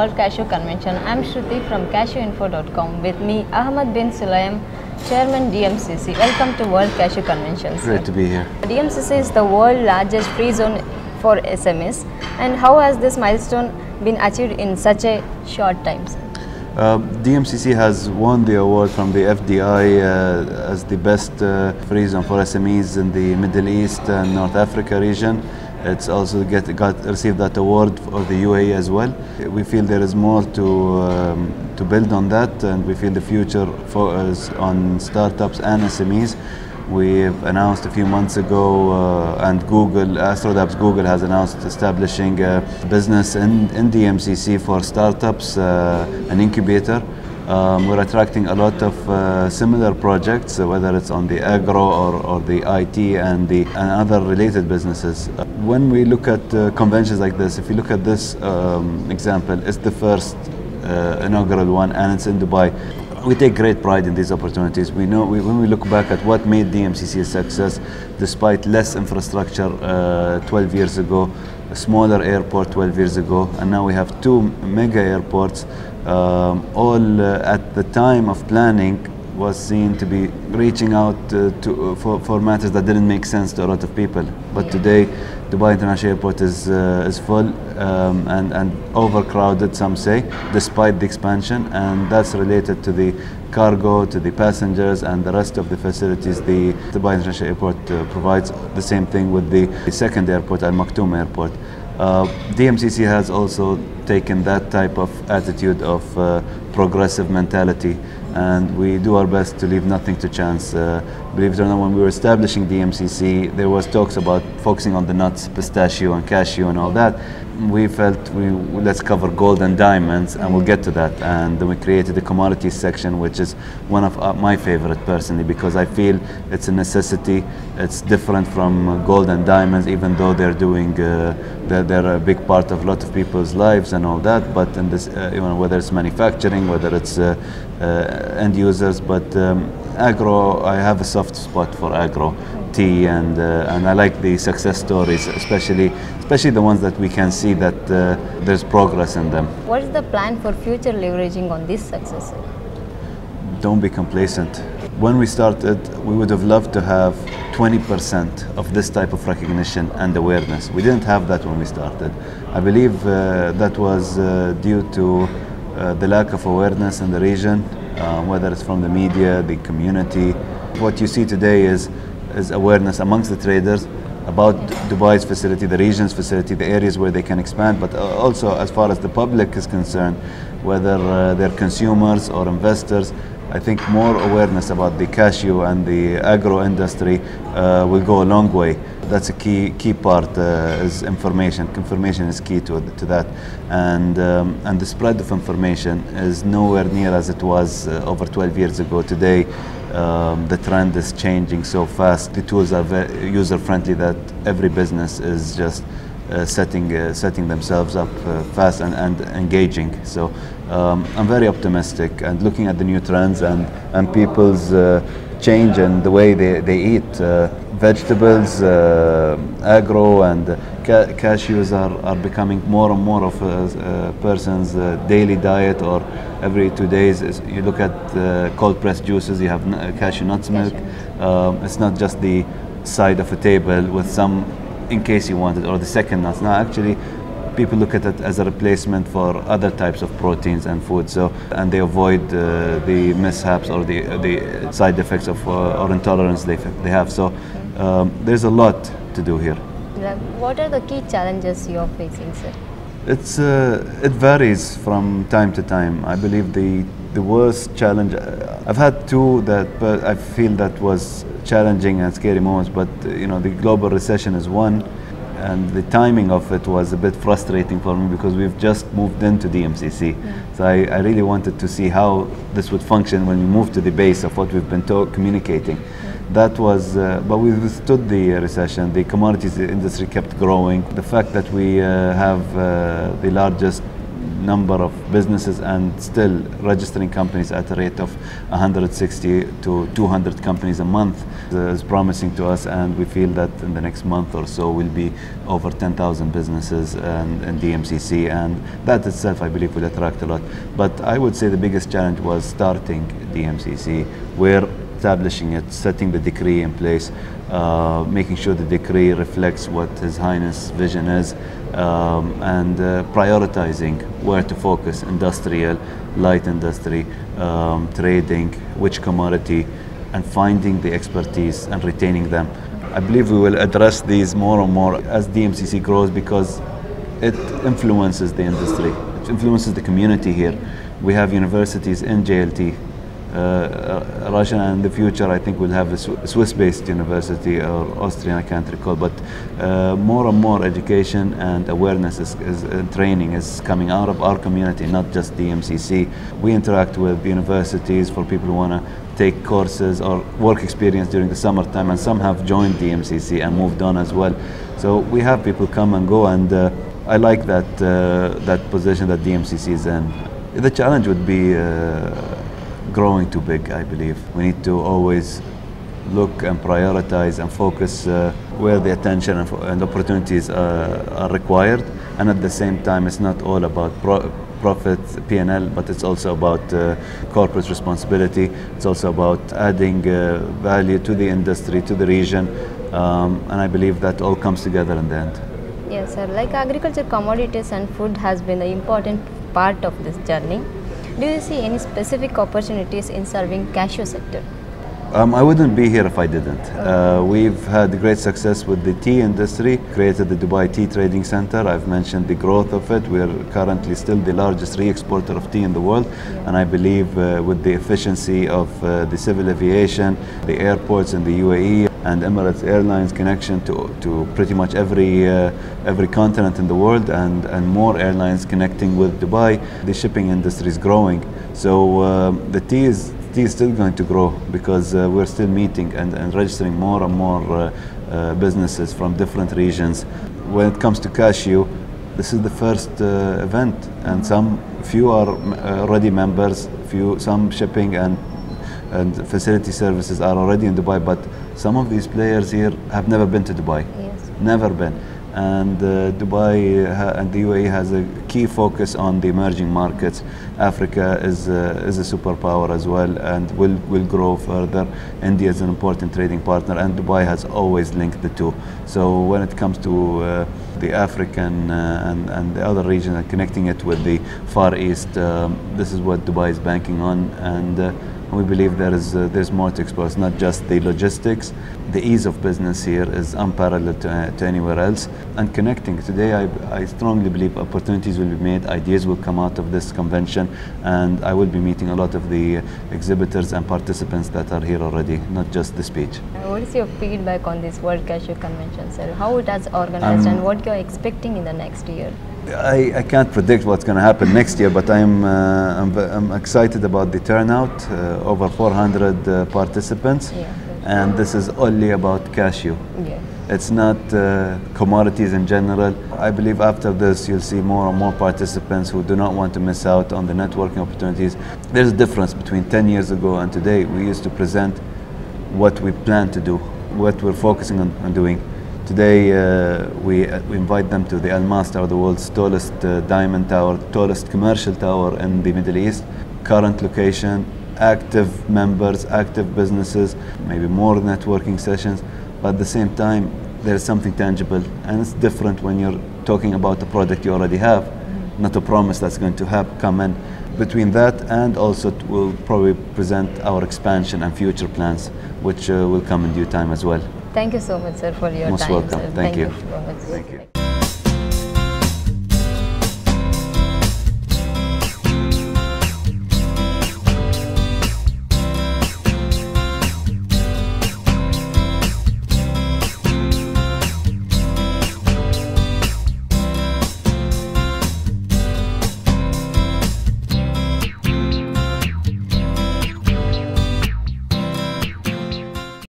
World Cashew Convention. I'm Shruti from cashewinfo.com. With me, Ahmed bin Sulayem, Chairman DMCC. Welcome to World Cashew Convention. Great to be here. DMCC is the world's largest free zone for SMEs. And how has this milestone been achieved in such a short time? DMCC has won the award from the FDI as the best free zone for SMEs in the Middle East and North Africa region. It's also received that award for the UAE as well. We feel there is more to build on that, and we feel the future is on startups and SMEs. We've announced a few months ago, and AstroLabs Google has announced establishing a business in DMCC for startups, an incubator. We're attracting a lot of similar projects, whether it's on the agro or the IT and other related businesses. When we look at conventions like this, if you look at this example, it's the first inaugural one, and it's in Dubai. We take great pride in these opportunities. We know when we look back at what made DMCC a success, despite less infrastructure 12 years ago, a smaller airport 12 years ago, and now we have two mega airports, all at the time of planning was seen to be reaching out for matters that didn't make sense to a lot of people. But today, Dubai International Airport is full and overcrowded, some say, despite the expansion, and that's related to the cargo, to the passengers, and the rest of the facilities. The Dubai International Airport provides the same thing with the second airport, Al Maktoum Airport. DMCC has also taken that type of attitude of progressive mentality, and we do our best to leave nothing to chance. Believe it or not, when we were establishing DMCC, there was talks about focusing on the nuts, pistachio and cashew and all that. We felt let's cover gold and diamonds, and we'll get to that. And then we created the commodities section, which is one of my favorite personally, because I feel it's a necessity. It's different from gold and diamonds, even though they're doing they're a big part of a lot of people's lives and all that. But in this, whether it's manufacturing, whether it's end users, but agro, I have a soft spot for agro, tea, and I like the success stories, especially the ones that we can see that there's progress in them. What is the plan for future leveraging on this success? Don't be complacent. When we started, we would have loved to have 20% of this type of recognition and awareness. We didn't have that when we started. I believe that was due to the lack of awareness in the region, whether it's from the media, the community. What you see today is awareness amongst the traders about Dubai's facility, the region's facility, the areas where they can expand, but also as far as the public is concerned, whether they're consumers or investors. I think more awareness about the cashew and the agro industry will go a long way. That's a key part, is information. Information is key to that, and the spread of information is nowhere near as it was over 12 years ago. Today, the trend is changing so fast. The tools are very user-friendly that every business is just setting themselves up fast and engaging. So I'm very optimistic, and looking at the new trends and people's change and the way they eat vegetables, agro, and cashews are becoming more and more of a person's daily diet, or every 2 days. You look at cold pressed juices, you have cashew nuts milk. It's not just the side of a table with some, in case you want it, or the second nuts. Now actually people look at it as a replacement for other types of proteins and food, and they avoid the mishaps or the side effects of or intolerance they have. So there's a lot to do here. What are the key challenges you're facing, sir? It varies from time to time. I believe the worst challenge, I've had two that I feel that was challenging and scary moments, but the global recession is one, and the timing of it was a bit frustrating for me because we've just moved into DMCC. So I really wanted to see how this would function when we move to the base of what we've been communicating. That was, but we withstood the recession. The commodities industry kept growing. The fact that we have the largest number of businesses and still registering companies at a rate of 160 to 200 companies a month is promising to us, and we feel that in the next month or so will be over 10,000 businesses in DMCC, and that itself I believe will attract a lot. But I would say the biggest challenge was starting DMCC. We're establishing it, setting the decree in place, making sure the decree reflects what His Highness' vision is, and prioritizing where to focus: industrial, light industry, trading, which commodity, and finding the expertise and retaining them. I believe we will address these more and more as DMCC grows, because it influences the industry, it influences the community here. We have universities in JLT, Russia, and in the future I think we'll have a Swiss-based university or Austrian, I can't recall, but more and more education and awareness and training is coming out of our community, not just DMCC. We interact with universities for people who want to take courses or work experience during the summertime, and some have joined DMCC and moved on as well. So we have people come and go, and I like that position that DMCC is in. The challenge would be growing too big, I believe. We need to always look and prioritize and focus where the attention and opportunities are required, and at the same time it's not all about profit, P&L, but it's also about corporate responsibility. It's also about adding value to the industry, to the region, and I believe that all comes together in the end. Yes, sir. Like agriculture, commodities and food has been an important part of this journey. Do you see any specific opportunities in serving cashew sector? I wouldn't be here if I didn't. We've had great success with the tea industry, created the Dubai Tea Trading Center. I've mentioned the growth of it. We're currently still the largest re-exporter of tea in the world, and I believe with the efficiency of the civil aviation, the airports in the UAE, and Emirates Airlines connection to pretty much every continent in the world, and more airlines connecting with Dubai, the shipping industry is growing. So the tea is still going to grow, because we're still meeting and registering more and more businesses from different regions. When it comes to cashew, this is the first event, and few are already members, some shipping and facility services are already in Dubai, but some of these players here have never been to Dubai. Yes. Never been. And Dubai and the UAE has a key focus on the emerging markets. Africa is a superpower as well, and will grow further. India is an important trading partner, and Dubai has always linked the two. So when it comes to the African and the other region, and connecting it with the Far East, this is what Dubai is banking on, and we believe there's more to explore. It's not just the logistics. The ease of business here is unparalleled to anywhere else. And connecting, today I strongly believe opportunities will be made, ideas will come out of this convention, and I will be meeting a lot of the exhibitors and participants that are here already, not just the speech. What is your feedback on this World Cashew Convention, sir? How it has organized and what you're expecting in the next year? I can't predict what's going to happen next year, but I'm excited about the turnout, over 400 participants, Yeah. and this is only about cashew. Yeah. It's not commodities in general. I believe after this you'll see more and more participants who do not want to miss out on the networking opportunities. There's a difference between 10 years ago and today. We used to present what we plan to do, what we're focusing on doing. Today we invite them to the Almas Tower, the world's tallest diamond tower, tallest commercial tower in the Middle East. Current location, active members, active businesses, maybe more networking sessions, but at the same time there's something tangible, and it's different when you're talking about a product you already have, not a promise that's going to come in. Between that and also we'll probably present our expansion and future plans, which will come in due time as well. Thank you so much, sir, for your Most time. welcome. Sir. Thank you. So much. Thank you.